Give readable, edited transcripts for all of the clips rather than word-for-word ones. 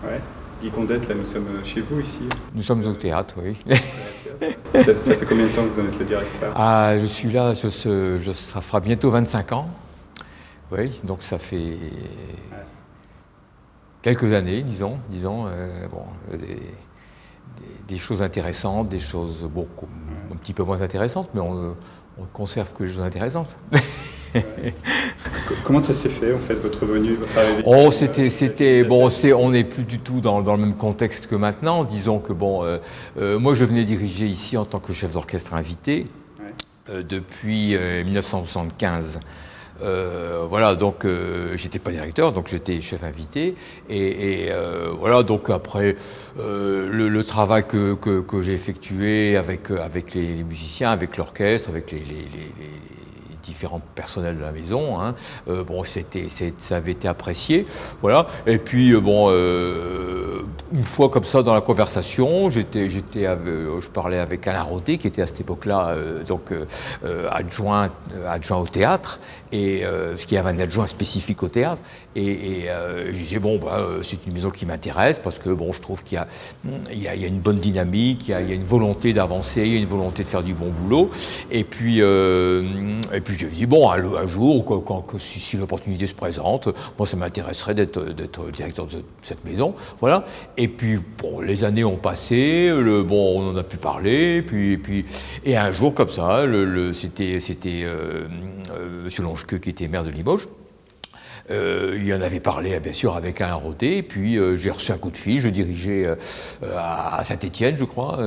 Ouais. Guy Condette, là, nous sommes chez vous ici. Nous sommes au théâtre, oui. Ça fait combien de temps que vous en êtes le directeur? Ah, je suis là, ça fera bientôt 25 ans. Oui, donc ça fait quelques années, disons bon, des choses intéressantes, des choses un petit peu moins intéressantes, mais on conserve que les choses intéressantes. Ouais. Comment ça s'est fait, en fait, votre venue, votre arrivée? Oh, on n'est plus du tout dans le même contexte que maintenant. Disons que moi je venais diriger ici en tant que chef d'orchestre invité depuis 1975. Voilà, donc j'étais pas directeur, donc j'étais chef invité. Voilà, donc après le travail que j'ai effectué avec les musiciens, avec l'orchestre, avec les différents personnels de la maison, hein. Ça avait été apprécié, voilà. Et puis une fois comme ça dans la conversation, je parlais avec Alain Roté qui était à cette époque-là adjoint au théâtre, et parce qu'il y avait un adjoint spécifique au théâtre, et je disais c'est une maison qui m'intéresse parce que je trouve qu'il y a une bonne dynamique, il y a une volonté d'avancer, il y a une volonté de faire du bon boulot, et puis je dis un jour, si l'opportunité se présente, moi ça m'intéresserait d'être directeur de cette maison, voilà. Et puis les années ont passé, on en a pu parler, et un jour comme ça, c'était Monsieur Longequeux qui était maire de Limoges. Il en avait parlé bien sûr avec Alain Roté, et puis j'ai reçu un coup de fil, je dirigeais à Saint-Étienne, je crois,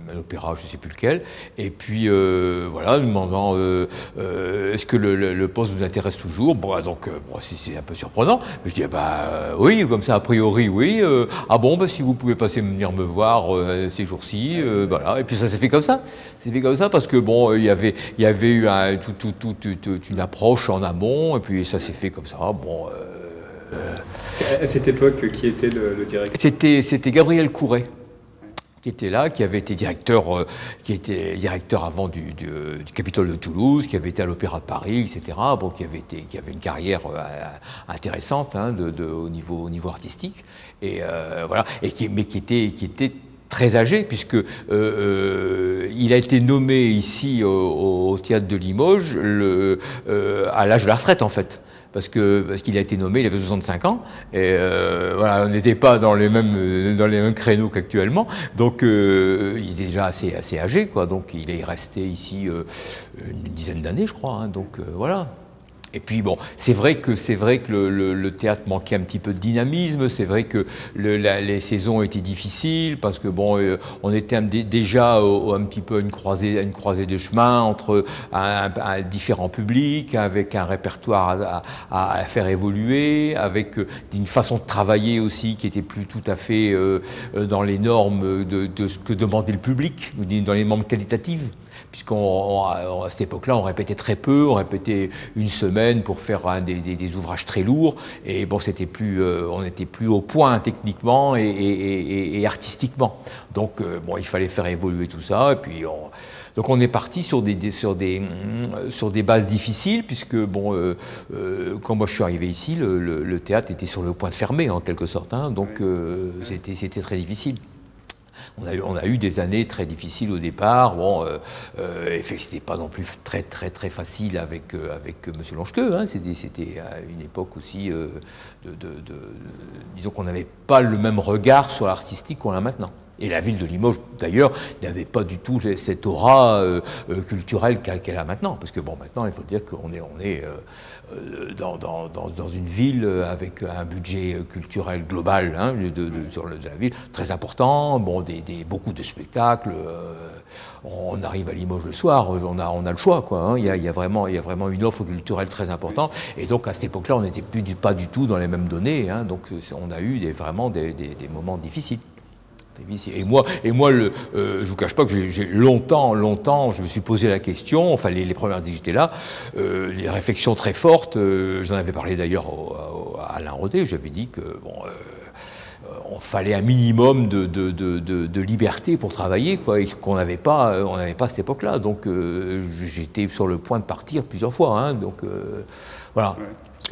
un opéra, je ne sais plus lequel, et puis voilà, demandant est-ce que le poste vous intéresse toujours. C'est un peu surprenant, mais je dis oui, comme ça a priori oui, si vous pouvez venir me voir ces jours-ci, voilà, et puis ça s'est fait comme ça. C'est fait comme ça parce que il y avait eu toute une approche en amont, et puis ça s'est fait comme ça. À cette époque, qui était le directeur? C'était Gabriel Couret qui était là, qui avait été directeur avant du Capitole de Toulouse, qui avait été à l'Opéra de Paris, etc. Qui avait une carrière intéressante au niveau artistique, et voilà, mais qui était très âgé, puisque il a été nommé ici au théâtre de Limoges à l'âge de la retraite, en fait. Parce qu'il a été nommé, il avait 65 ans, et voilà, on n'était pas dans les mêmes créneaux qu'actuellement, donc il est déjà assez âgé, quoi, donc il est resté ici une dizaine d'années, je crois, hein, donc voilà. Et puis c'est vrai que le théâtre manquait un petit peu de dynamisme, c'est vrai que les saisons étaient difficiles, parce que on était déjà un petit peu à une croisée de chemin entre un différents publics, avec un répertoire à faire évoluer, avec une façon de travailler aussi qui était plus tout à fait dans les normes de ce que demandait le public, dans les normes qualitatives. Puisqu'à cette époque-là, on répétait très peu, on répétait une semaine pour faire des ouvrages très lourds, et on n'était plus au point techniquement et artistiquement. Donc il fallait faire évoluer tout ça, et puis donc on est parti sur des bases difficiles, puisque quand moi je suis arrivé ici, le théâtre était sur le point de fermer en quelque sorte, hein, donc c'était très difficile. On a eu des années très difficiles au départ. C'était pas non plus très très très facile avec Monsieur Longequeux, hein. C'était à une époque aussi disons qu'on n'avait pas le même regard sur l'artistique qu'on a maintenant. Et la ville de Limoges, d'ailleurs, n'avait pas du tout cette aura culturelle qu'elle a maintenant. Parce que maintenant, il faut dire qu'on est dans une ville avec un budget culturel global, hein, sur la ville très important, beaucoup de spectacles. On arrive à Limoges le soir, on a le choix, quoi, hein. Il y a vraiment une offre culturelle très importante. Et donc à cette époque-là, on n'était pas du tout dans les mêmes données, hein. Donc on a eu vraiment des moments difficiles. Et moi, je ne vous cache pas que j'ai longtemps, je me suis posé la question, enfin les premières années que j'étais là, les réflexions très fortes, j'en avais parlé d'ailleurs à Alain Roté, j'avais dit que on fallait un minimum de liberté pour travailler, quoi, et qu'on n'avait pas à cette époque-là. Donc j'étais sur le point de partir plusieurs fois, hein, donc voilà.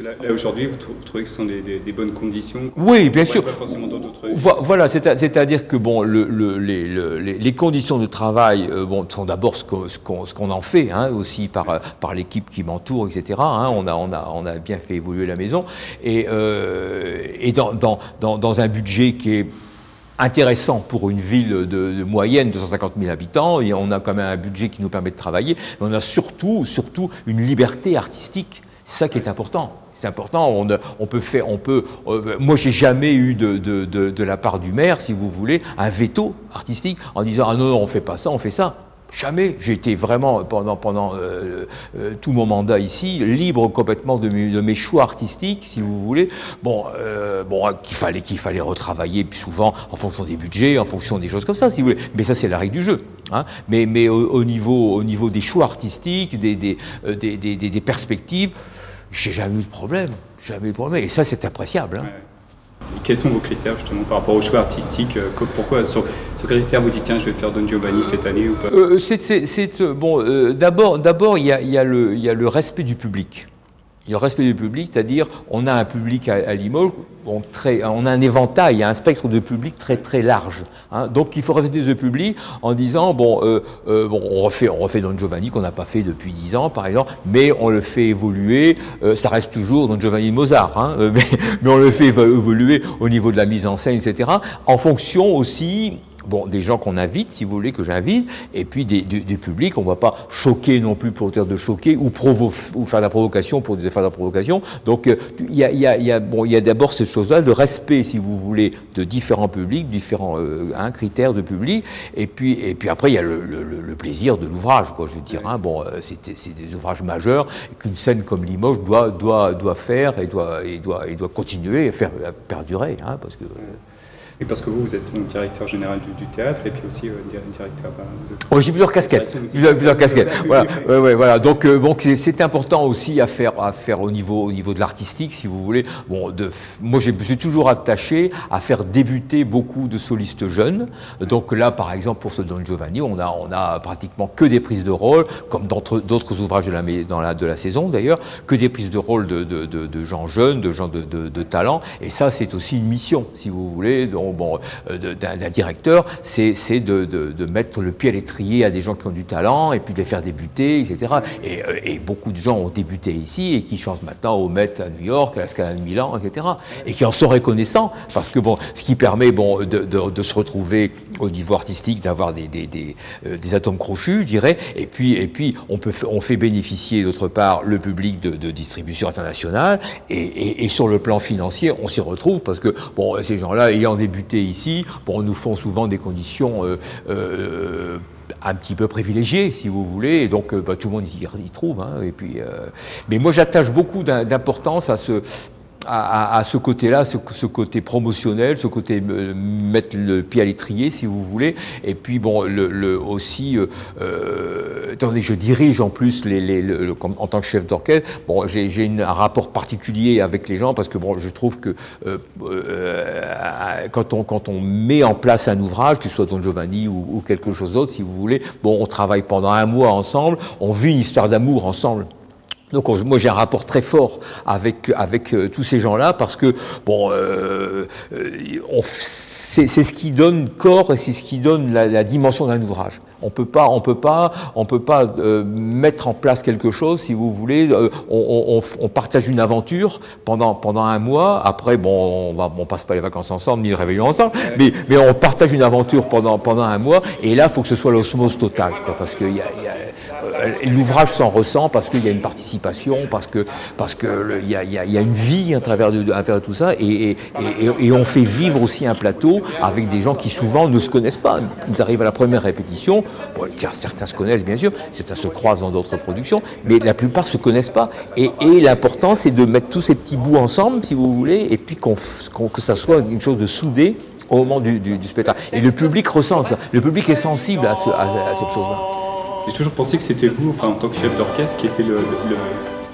Là aujourd'hui, vous trouvez que ce sont des bonnes conditions? Oui, bien sûr. Pas forcément dans d'autres... Voilà, c'est-à-dire que bon, les conditions de travail sont d'abord ce qu'on en fait, hein, aussi par l'équipe qui m'entoure, etc. Hein, on a bien fait évoluer la maison, et dans un budget qui est intéressant pour une ville de moyenne de 150 000 habitants, et on a quand même un budget qui nous permet de travailler, mais on a surtout une liberté artistique. C'est ça qui est important. C'est important. Moi, j'ai jamais eu de la part du maire, si vous voulez, un veto artistique en disant ah non, on fait pas ça, on fait ça. Jamais. J'ai été vraiment pendant tout mon mandat ici libre complètement de mes choix artistiques, si vous voulez. Qu'il fallait retravailler puis souvent en fonction des budgets, en fonction des choses comme ça, si vous voulez. Mais ça, c'est la règle du jeu. Hein. Mais au niveau des choix artistiques, des perspectives, j'ai jamais eu de problème. Jamais eu de problème. Et ça, c'est appréciable. Hein. Ouais. Et quels sont vos critères justement par rapport aux choix artistiques? Pourquoi sur quels critères vous dites tiens, je vais faire Don Giovanni cette année ou pas? D'abord, il y a le respect du public. Il y a le respect du public, c'est-à-dire on a un public à Limoges, on a un éventail, un spectre de public très très large. Hein. Donc il faut respecter ce public en disant on refait Don Giovanni qu'on n'a pas fait depuis 10 ans par exemple, mais on le fait évoluer. Ça reste toujours Don Giovanni de Mozart, hein, mais on le fait évoluer au niveau de la mise en scène, etc. En fonction aussi. Des gens qu'on invite, si vous voulez, que j'invite, et puis des publics. On ne va pas choquer non plus pour dire de choquer, ou faire de la provocation pour faire de la provocation. Donc, il y a d'abord cette chose-là, le respect, si vous voulez, de différents publics, différents critères de public, et puis après, il y a le plaisir de l'ouvrage, quoi, je veux dire. Hein. C'est des ouvrages majeurs qu'une scène comme Limoges doit faire et doit continuer à faire perdurer, hein, parce que... Et parce que vous êtes donc directeur général du théâtre et puis aussi directeur... Oui, j'ai plusieurs casquettes. Plusieurs casquettes. Voilà. Voilà. Donc c'est important aussi à faire au niveau de l'artistique, si vous voulez. Moi, je suis toujours attaché à faire débuter beaucoup de solistes jeunes. Donc là, par exemple, pour ce Don Giovanni, on a pratiquement que des prises de rôle, comme dans d'autres ouvrages de la saison d'ailleurs, que des prises de rôle de gens jeunes, de gens de talent. Et ça, c'est aussi une mission, si vous voulez. D'un directeur, c'est de mettre le pied à l'étrier à des gens qui ont du talent et puis de les faire débuter, etc. Et beaucoup de gens ont débuté ici et qui chantent maintenant au Met à New York, à la Scala de Milan, etc. Et qui en sont reconnaissants parce que ce qui permet de se retrouver au niveau artistique, d'avoir des atomes crochus, je dirais. Et puis on fait bénéficier d'autre part le public de distribution internationale et sur le plan financier, on s'y retrouve parce que ces gens-là ayant débuté ici, nous font souvent des conditions un petit peu privilégiées, si vous voulez, et donc tout le monde y trouve. Hein, et puis, mais moi, j'attache beaucoup d'importance à ce côté-là, ce côté promotionnel, ce côté mettre le pied à l'étrier, si vous voulez. Et puis aussi, étant donné que je dirige en plus en tant que chef d'orchestre, j'ai un rapport particulier avec les gens parce que je trouve que quand on met en place un ouvrage, que ce soit Don Giovanni ou quelque chose d'autre, si vous voulez, on travaille pendant un mois ensemble, on vit une histoire d'amour ensemble. Donc moi j'ai un rapport très fort avec tous ces gens-là parce que c'est ce qui donne corps et c'est ce qui donne la dimension d'un ouvrage. On peut pas mettre en place quelque chose, si vous voulez. On partage une aventure pendant un mois. Après on passe pas les vacances ensemble ni le réveillon ensemble, mais on partage une aventure pendant un mois. Et là il faut que ce soit l'osmose totale, quoi, parce que l'ouvrage s'en ressent parce qu'il y a une participation, parce que il y a une vie à travers tout ça, et on fait vivre aussi un plateau avec des gens qui souvent ne se connaissent pas. Ils arrivent à la première répétition, car certains se connaissent bien sûr, certains se croisent dans d'autres productions, mais la plupart se connaissent pas. Et l'important c'est de mettre tous ces petits bouts ensemble, si vous voulez, et puis que ça soit une chose de soudé au moment du spectacle. Et le public ressent ça. Le public est sensible à cette chose-là. J'ai toujours pensé que c'était vous, en tant que chef d'orchestre, qui était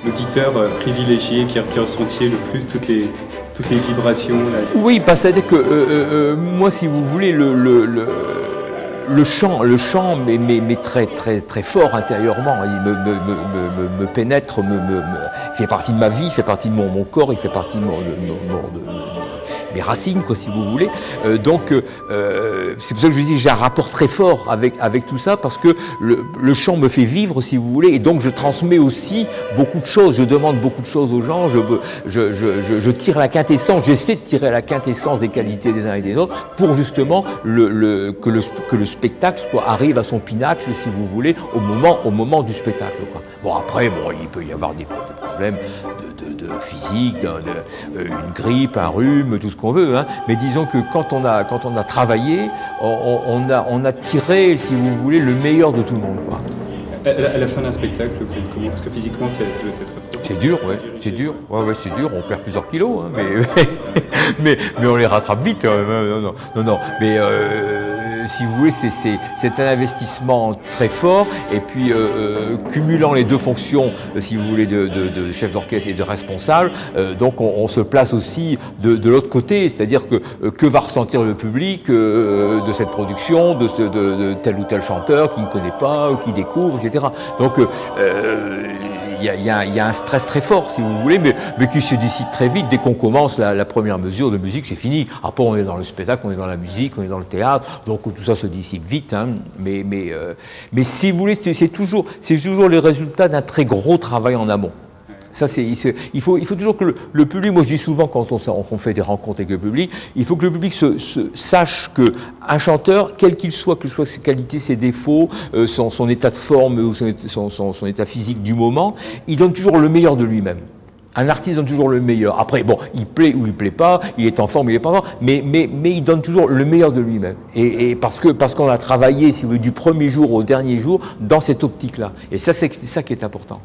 l'auditeur privilégié, qui ressentiez le plus toutes les vibrations. Oui, parce que moi, si vous voulez, le chant m'est très fort intérieurement. Il me pénètre, il fait partie de ma vie, il fait partie de mon corps, il fait partie de mes racines, quoi, si vous voulez. Donc, c'est pour ça que je vous dis, j'ai un rapport très fort avec tout ça, parce que le chant me fait vivre, si vous voulez, et donc je transmets aussi beaucoup de choses. Je demande beaucoup de choses aux gens. Je tire la quintessence, j'essaie de tirer la quintessence des qualités des uns et des autres, pour justement que le spectacle arrive à son pinacle, si vous voulez, au moment du spectacle, quoi. Bon, après, il peut y avoir des problèmes de physique, une grippe, un rhume, tout ce qu'on veut, hein. Mais disons que quand on a travaillé, on a tiré, si vous voulez, le meilleur de tout le monde, quoi. À la fin d'un spectacle, vous êtes comment? Parce que physiquement, ça doit être... C'est dur, ouais, c'est dur. Ouais, c'est dur. On perd plusieurs kilos, hein, mais on les rattrape vite. Non. Mais si vous voulez, c'est un investissement très fort. Et puis, cumulant les deux fonctions, si vous voulez, de chef d'orchestre et de responsable, donc on se place aussi de l'autre côté. C'est-à-dire que va ressentir le public de cette production, de tel ou tel chanteur qui ne connaît pas, ou qui découvre, etc. Donc, il y a un stress très fort, si vous voulez, mais qui se dissipe très vite. Dès qu'on commence la première mesure de musique, c'est fini. Après, on est dans le spectacle, on est dans la musique, on est dans le théâtre, donc tout ça se dissipe vite, hein. Mais si vous voulez, c'est toujours les résultats d'un très gros travail en amont. Ça, il faut toujours que le public, moi je dis souvent quand on fait des rencontres avec le public, il faut que le public sache qu'un chanteur, quel qu'il soit, que ce soit ses qualités, ses défauts, son état de forme ou son état physique du moment, il donne toujours le meilleur de lui-même. Un artiste donne toujours le meilleur. Après, bon, il plaît ou il plaît pas, il est en forme, il est pas en forme, mais il donne toujours le meilleur de lui-même. Et parce qu'on a travaillé, si vous voulez, du premier jour au dernier jour dans cette optique-là. Et ça, c'est ça qui est important.